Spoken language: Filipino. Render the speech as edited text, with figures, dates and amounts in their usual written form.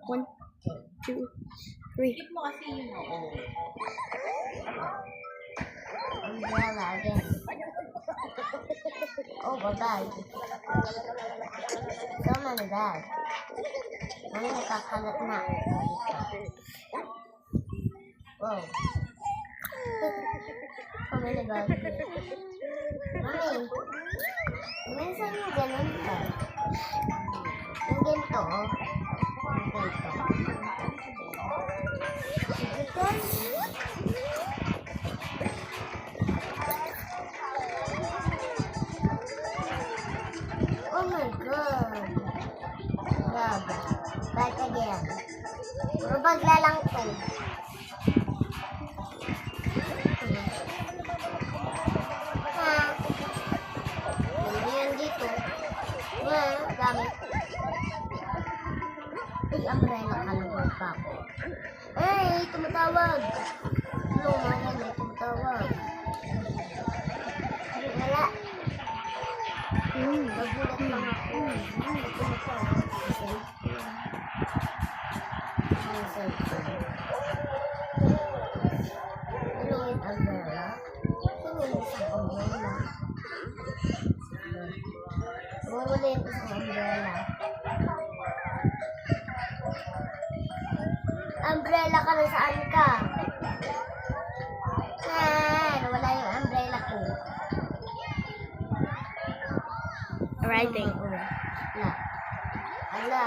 1, 2, 3. Hit mo kasi yun, oo. Umbrella again. Oh, a bag. So many bags. Mami, nakakalat na. Wow. So many bags. Mami, minsan yung ganun ka. Yung ganito, oh. Yung ganito. Oh my god. Grabe. Back again. Puro bagla lang to. Ha? Hindi yan dito. Dami. Ay, umbrella ka naman pa ako. Ay, tumatawag. Hello, mga may tumatawag. Wala. Nagulat lang ako. Ano yung umbrella? Ano yung isang umbrella? Wala yung isang umbrella. Umbrella ka na saan ka? Wala yung umbrella ko. Riding. Ala.